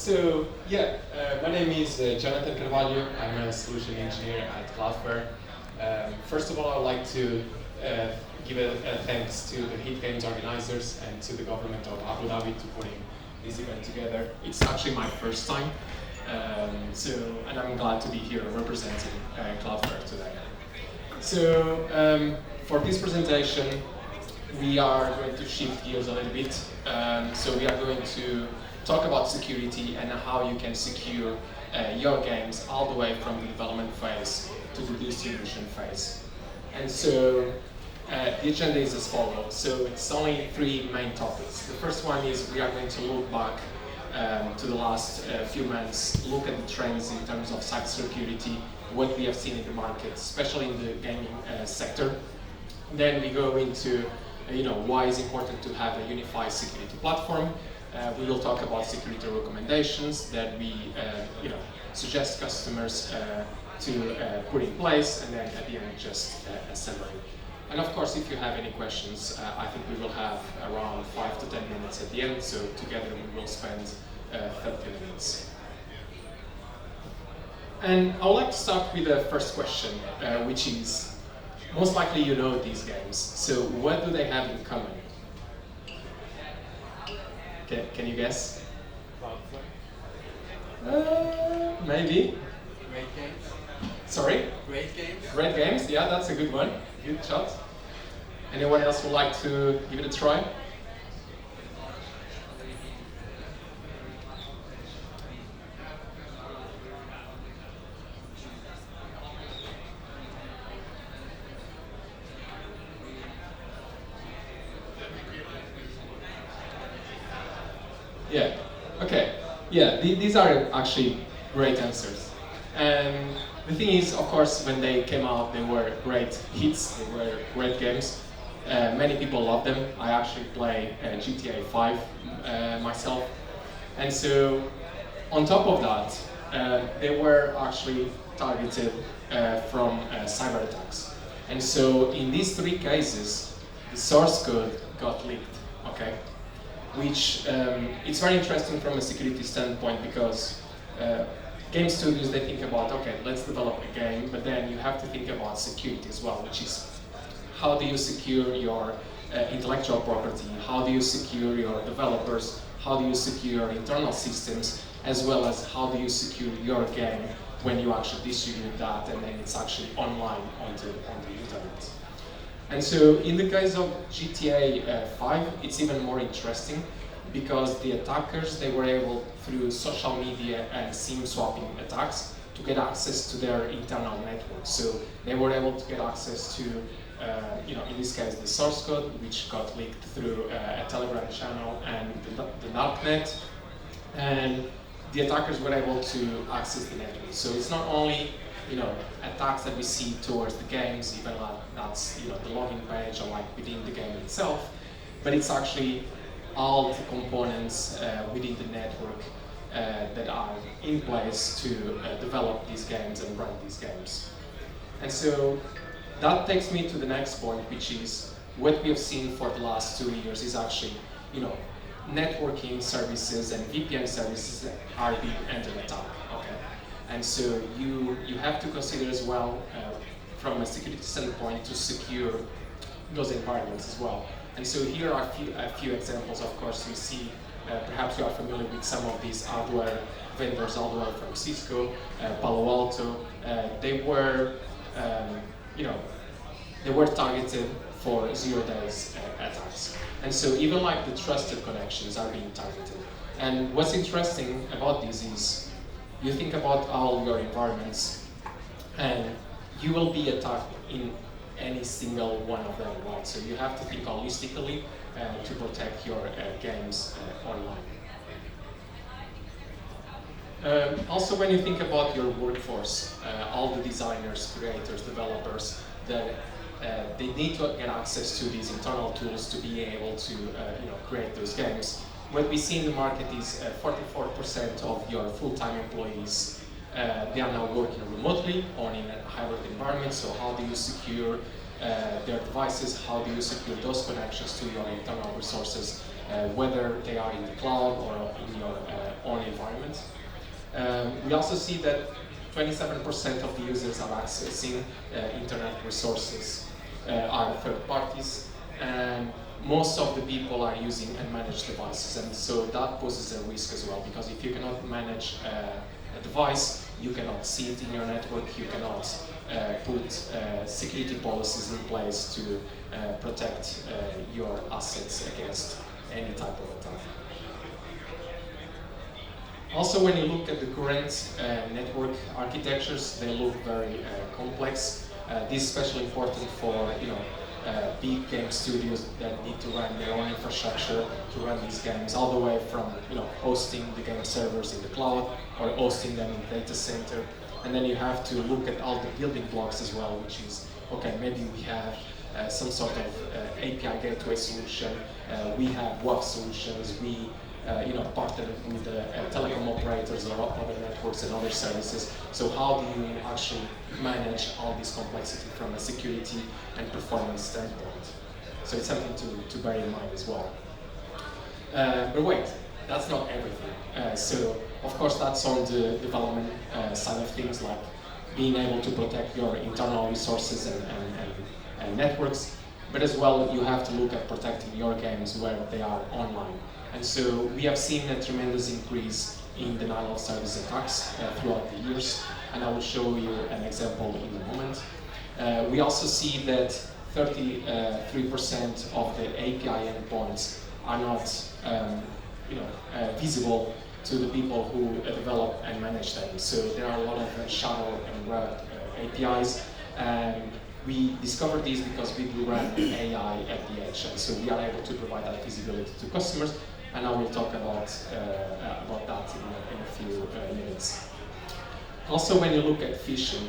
My name is Jonathan Carvalho. I'm a solution engineer at Cloudflare. First of all, I'd like to give a thanks to the Heat Games organizers and to the government of Abu Dhabi to putting this event together. It's actually my first time, and I'm glad to be here representing Cloudflare today. For this presentation, we are going to shift gears a little bit. We are going to talk about security and how you can secure your games all the way from the development phase to the distribution phase. And so the agenda is as follows. So it's only three main topics. The first one is we are going to look back to the last few months, look at the trends in terms of cybersecurity, what we have seen in the market, especially in the gaming sector. Then we go into why it's important to have a unified security platform. We will talk about security recommendations that we suggest customers to put in place, and then at the end just a summary. And of course, if you have any questions, I think we will have around 5 to 10 minutes at the end, so together we will spend 30 minutes. And I would like to start with the first question, which is, most likely you know these games, so what do they have in common? Can you guess? Maybe. Great games. Sorry? Great games. Great games, yeah, that's a good one. Good shot. Anyone else would like to give it a try? Yeah, okay. Yeah, these are actually great answers. And the thing is, of course, when they came out, they were great hits, they were great games. Many people love them. I actually play GTA 5 myself. And so, on top of that, they were actually targeted from cyber attacks. And so, in these three cases, the source code got leaked, okay? Which it's very interesting from a security standpoint because game studios, they think about, okay, let's develop a game, but then you have to think about security as well, which is how do you secure your intellectual property, how do you secure your developers, how do you secure your internal systems, as well as how do you secure your game when you actually distribute that and then it's actually online on the internet. And so in the case of GTA 5, it's even more interesting because the attackers, they were able, through social media and SIM swapping attacks, to get access to their internal network. So they were able to get access to, in this case, the source code, which got leaked through a Telegram channel and the darknet. And the attackers were able to access the network. So it's not only attacks that we see towards the games, even like that's the login page or like within the game itself, but it's actually all the components within the network that are in place to develop these games and run these games. And so that takes me to the next point, which is what we have seen for the last 2 years is actually, networking services and VPN services that are being under attack. Okay. And so you have to consider as well, from a security standpoint, to secure those environments as well. And so here are a few examples. Of course, you see, perhaps you are familiar with some of these hardware vendors, all the way from Cisco, Palo Alto. They were, they were targeted for 0 days attacks. And so even like the trusted connections are being targeted. And what's interesting about this is, you think about all your environments, and you will be attacked in any single one of them, right? So you have to think holistically to protect your games online. Also, when you think about your workforce, all the designers, creators, developers, that they need to get access to these internal tools to be able to create those games. What we see in the market is 44% of your full-time employees, they are now working remotely or in a hybrid environment. So how do you secure their devices? How do you secure those connections to your internal resources whether they are in the cloud or in your own environment. We also see that 27% of the users are accessing internet resources are third parties, and most of the people are using unmanaged devices, and so that poses a risk as well, because if you cannot manage a device, you cannot see it in your network, you cannot put security policies in place to protect your assets against any type of attack. Also, when you look at the current network architectures, they look very complex. This is especially important for big game studios that need to run their own infrastructure to run these games, all the way from hosting the game servers in the cloud or hosting them in the data center. And then you have to look at all the building blocks as well, which is, okay, maybe we have some sort of API gateway solution, we have WAF solutions, we partner with telecom operators or other networks and other services. So how do you actually manage all this complexity from a security and performance standpoint? So it's something to bear in mind as well. But wait, that's not everything. So of course that's on the development side of things, like being able to protect your internal resources and networks, but as well you have to look at protecting your games where they are online. And so we have seen a tremendous increase in denial of service attacks throughout the years, and I will show you an example in a moment. We also see that 33% of the API endpoints are not visible to the people who develop and manage them. So there are a lot of shadow and web APIs, and we discovered this because we do run AI at the edge, and so we are able to provide that visibility to customers. And I will talk about that in a few minutes. Also, when you look at phishing,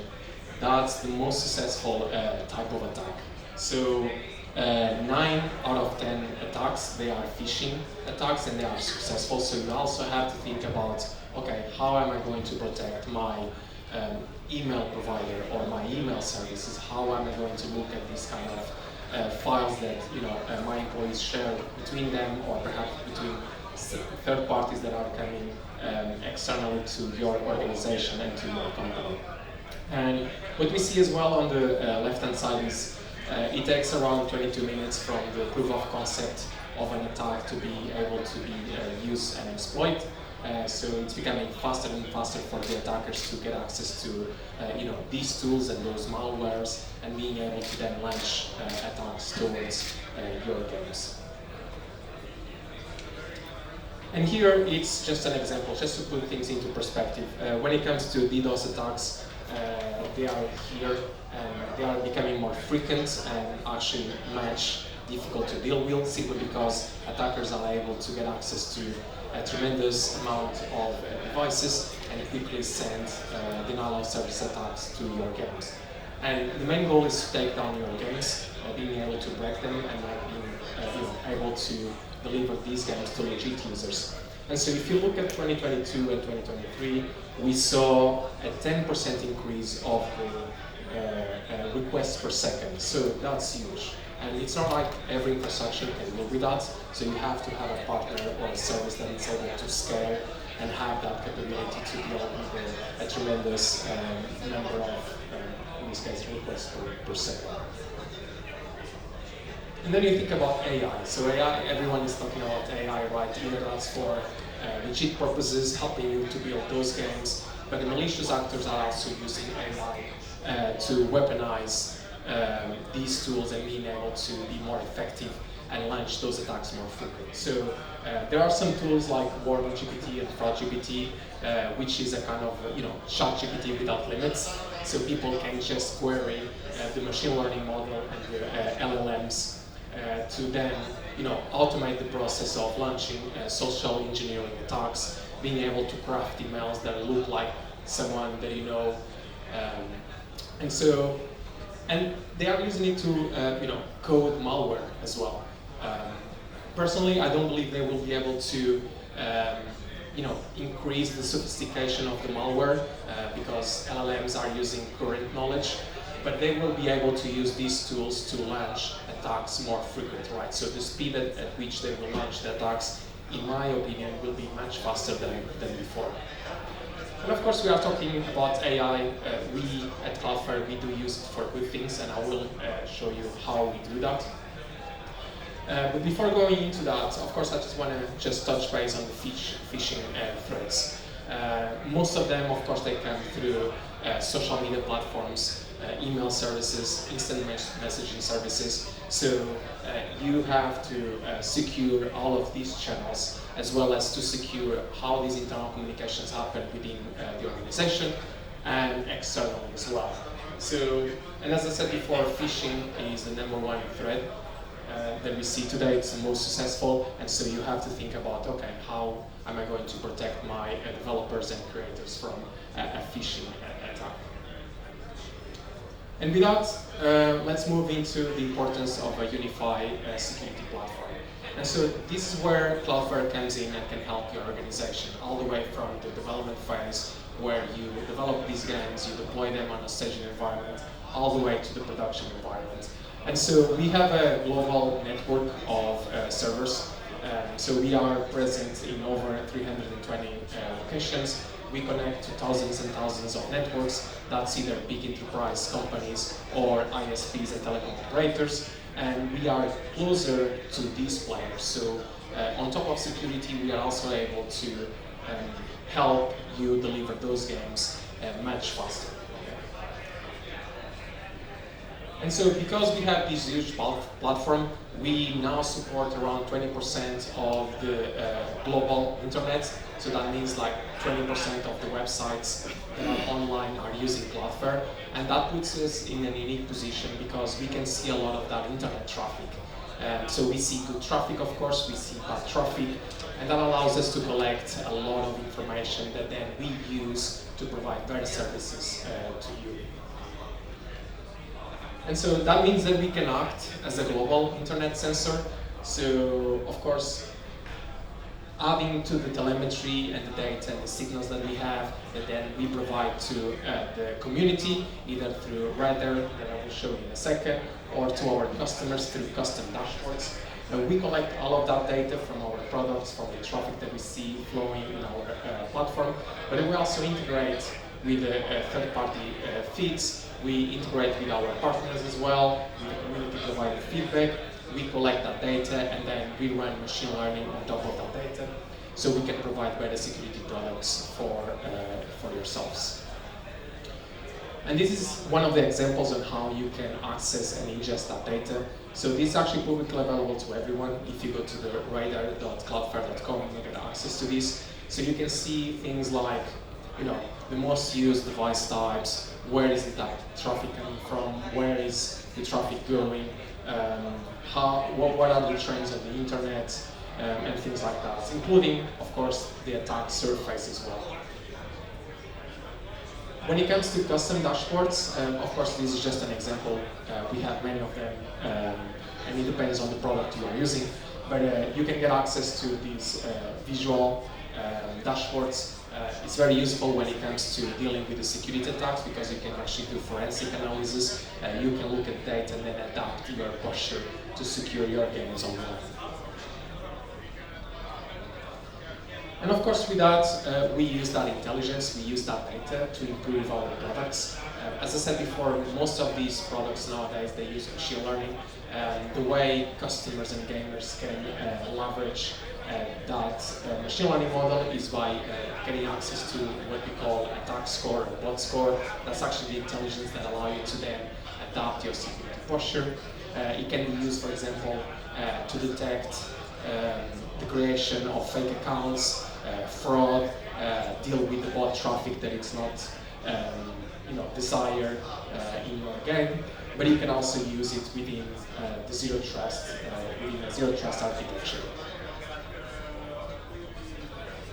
that's the most successful type of attack. So 9 out of 10 attacks, they are phishing attacks, and they are successful. So you also have to think about, okay, how am I going to protect my email provider or my email services? How am I going to look at these kind of files that my employees share between them, or perhaps between third parties that are coming externally to your organization and to your company. And what we see as well on the left-hand side is it takes around 22 minutes from the proof of concept of an attack to be able to be used and exploit. So it's becoming faster and faster for the attackers to get access to these tools and those malwares, and being able to then launch attacks towards your games. And here it's just an example, just to put things into perspective. When it comes to DDoS attacks, they are here, and they are becoming more frequent and actually much difficult to deal with, simply because attackers are able to get access to a tremendous amount of devices and quickly send denial of service attacks to your games. And the main goal is to take down your games, being able to break them, and being able to deliver these games to legit users. And so if you look at 2022 and 2023, we saw a 10% increase of the requests per second. So that's huge. And it's not like every infrastructure can deal with that, so you have to have a partner or a service that is able to scale and have that capability to deal with a tremendous number of, in this case, requests per second. And then you think about AI. So AI, everyone is talking about AI, right? Either that's for legit purposes, helping you to build those games, but the malicious actors are also using AI to weaponize these tools and being able to be more effective and launch those attacks more frequently. So there are some tools like WarmGPT and FraudGPT, which is a kind of ChatGPT without limits. So people can just query the machine learning model and the LLMs to then automate the process of launching social engineering attacks, being able to craft emails that look like someone that you know, and they are using it to code malware as well. Personally, I don't believe they will be able to increase the sophistication of the malware because LLMs are using current knowledge. but they will be able to use these tools to launch attacks more frequent, right? So the speed at which they will launch the attacks, in my opinion, will be much faster than before. And of course, we are talking about AI. We at Cloudflare, we do use it for good things, and I will show you how we do that. But before going into that, of course, I just want to touch base on the phishing threats. Most of them, of course, they come through social media platforms, email services, instant messaging services. So you have to secure all of these channels, as well as to secure how these internal communications happen within the organization and externally as well. So, and as I said before, phishing is the #1 threat that we see today. It's the most successful, and so you have to think about, okay, how am I going to protect my developers and creators from a phishing attack? And with that, let's move into the importance of a unified security platform. And so this is where Cloudflare comes in and can help your organization, all the way from the development phase, where you develop these games, you deploy them on a staging environment, all the way to the production environment. And so we have a global network of servers. So we are present in over 320 locations. We connect to thousands and thousands of networks. That's either big enterprise companies or ISPs and telecom operators. And we are closer to these players. So on top of security, we are also able to help you deliver those games much faster. And so because we have this huge platform, we now support around 20% of the global internet. So that means like 20% of the websites that are online are using Cloudflare. And that puts us in a unique position because we can see a lot of that internet traffic. So we see good traffic, of course, we see bad traffic, and that allows us to collect a lot of information that then we use to provide better services to you. And so that means that we can act as a global internet sensor. So, of course, adding to the telemetry and the data and the signals that we have, that then we provide to the community, either through Radar, that I will show you in a second, or to our customers through custom dashboards. We collect all of that data from our products, from the traffic that we see flowing in our platform, but then we also integrate with third-party feeds. We integrate with our partners as well. We community provide feedback. We collect that data, and then we run machine learning on top of that data, so we can provide better security products for yourselves. And this is one of the examples on how you can access and ingest that data. So this is actually publicly available to everyone. If you go to the radar.cloudflare.com, you get access to this. So you can see things like, the most used device types, where is that traffic coming from, where is the traffic going, what are the trends on the internet, and things like that, including, of course, the attack surface as well. When it comes to custom dashboards, of course, this is just an example. We have many of them, and it depends on the product you are using. But you can get access to these visual dashboards. It's very useful when it comes to dealing with the security attacks, because you can actually do forensic analysis. You can look at data and then adapt your posture to secure your games online. And of course, with that, we use that intelligence, we use that data to improve our products. As I said before, most of these products nowadays, they use machine learning. The way customers and gamers can leverage that machine learning model is by getting access to what we call attack score or bot score. That's actually the intelligence that allows you to then adapt your security posture. It can be used, for example, to detect the creation of fake accounts, fraud, deal with the bot traffic that it's not desired in your game. But you can also use it within the zero trust architecture.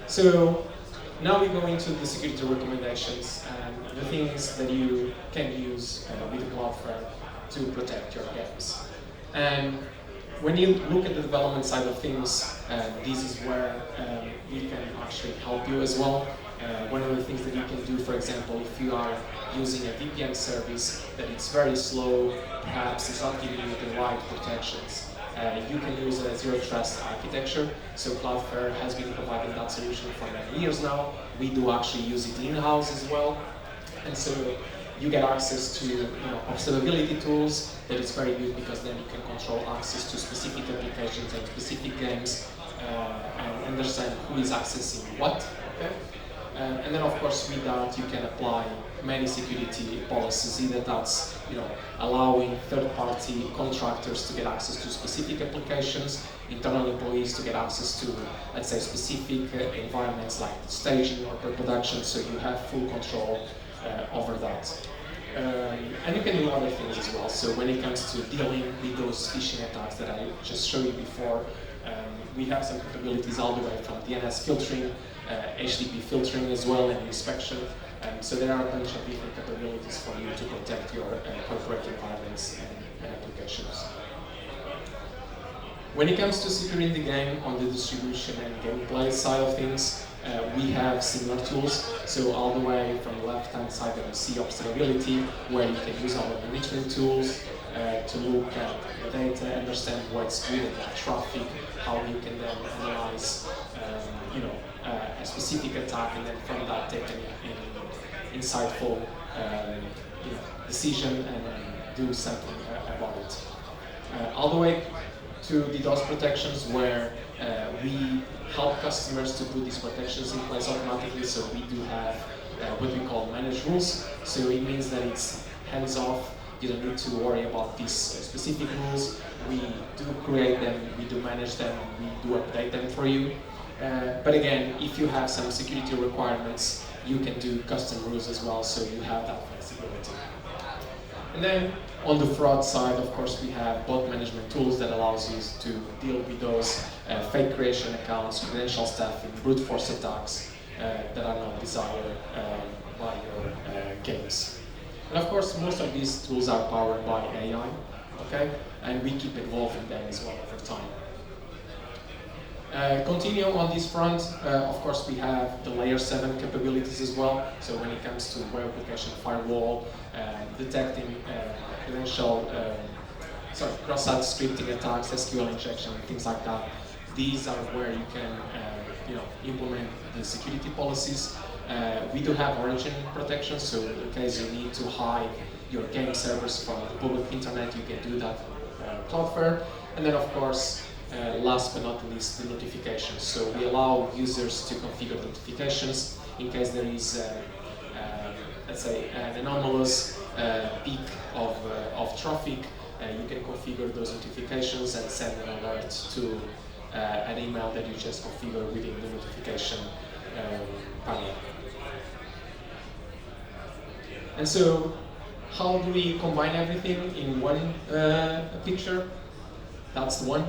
So now we go into the security recommendations and the things that you can use with Cloudflare to protect your games. And when you look at the development side of things, this is where we can actually help you as well. One of the things that you can do, for example, if you are using a VPN service that it's very slow, perhaps it's not giving you the right protections, you can use a zero trust architecture. So Cloudflare has been providing that solution for many years now. We do actually use it in-house as well. And so you get access to observability tools that is very good because then you can control access to specific applications and specific games and understand who is accessing what. Okay? And then of course with that you can apply many security policies, either that's allowing third-party contractors to get access to specific applications, internal employees to get access to, let's say, specific environments like staging or pre-production, so you have full control over that. And you can do other things as well. So when it comes to dealing with those phishing attacks that I just showed you before, we have some capabilities all the way from DNS filtering, HTTP filtering as well, and inspection. So there are a bunch of different capabilities for you to protect your corporate environments and applications. When it comes to securing the game on the distribution and gameplay side of things, we have similar tools. So all the way from the left-hand side, you see observability, where you can use our management tools to look at the data, understand what's good about traffic, how you can then analyze, a specific attack, and then from that take an insightful, decision and do something about it. All the way to DDoS protections, where we help customers to put these protections in place automatically. So we do have what we call managed rules. So it means that it's hands-off. You don't need to worry about these specific rules. We do create them, we do manage them, and we do update them for you. But again, if you have some security requirements, you can do custom rules as well, so you have that flexibility. And then on the fraud side, of course, we have bot management tools that allows you to deal with those fake creation accounts, credential stuffing, brute force attacks that are not desired by your games. And of course, most of these tools are powered by AI, okay? And we keep evolving them as well over time. Continuing on this front, of course, we have the layer 7 capabilities as well. So when it comes to web application firewall, detecting cross-site scripting attacks, SQL injection, things like that, these are where you can implement the security policies. We do have origin protection, so in case you need to hide your game servers from the public internet, you can do that with Cloudflare. And then, of course, last but not least, the notifications. So we allow users to configure notifications in case there is, let's say, an anomalous peak of traffic. You can configure those notifications and send an alert to an email that you just configure within the notification panel. And so, how do we combine everything in one picture? That's the one.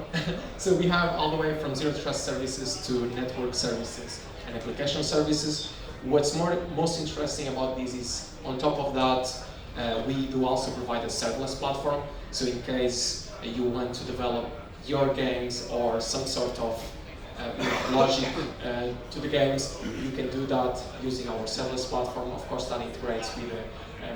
So we have all the way from zero trust services to network services and application services. What's most interesting about this is, on top of that, we do also provide a serverless platform. So in case you want to develop your games or some sort of logic to the games, you can do that using our serverless platform. Of course, that integrates with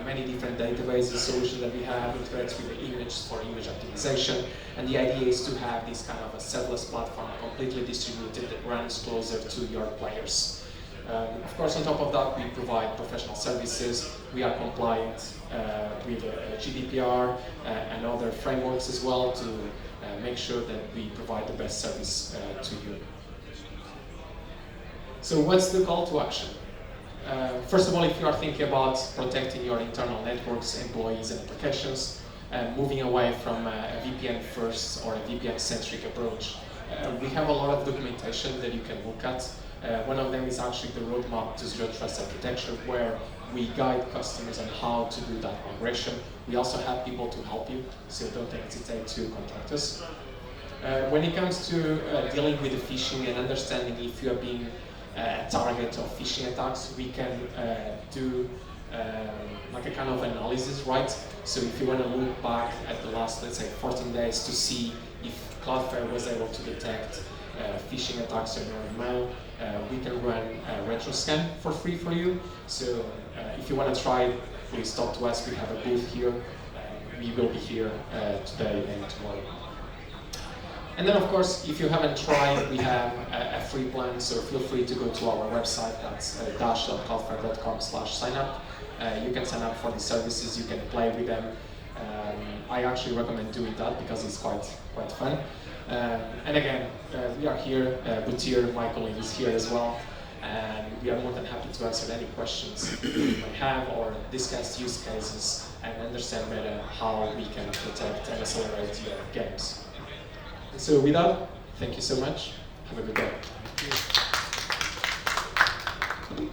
many different databases, solutions that we have, integrates with the image for image optimization. And the idea is to have this kind of a serverless platform completely distributed that runs closer to your players. Of course, on top of that, we provide professional services. We are compliant with GDPR and other frameworks as well to make sure that we provide the best service to you. So what's the call to action? First of all, if you are thinking about protecting your internal networks, employees, and applications, moving away from a VPN first or a VPN centric approach, we have a lot of documentation that you can look at. One of them is actually the roadmap to zero trust architecture, where we guide customers on how to do that migration. We also have people to help you, so don't hesitate to contact us. When it comes to dealing with the phishing and understanding if you are being a target of phishing attacks, we can do like a kind of analysis, right? So if you want to look back at the last, let's say, 14 days to see if Cloudflare was able to detect phishing attacks on your email, we can run a retro scan for free for you. So if you want to try it, please talk to us. We have a booth here. We will be here today and tomorrow. And then, of course, if you haven't tried, we have a free plan, so feel free to go to our website. That's dash.cloudflare.com/signup. You can sign up for the services, you can play with them. I actually recommend doing that because it's quite fun. And again, we are here, Butir, my colleague, is here as well. And we are more than happy to answer any questions you may have or discuss use cases and understand better how we can protect and accelerate your games. So with that, thank you so much. Have a good day. Thank you.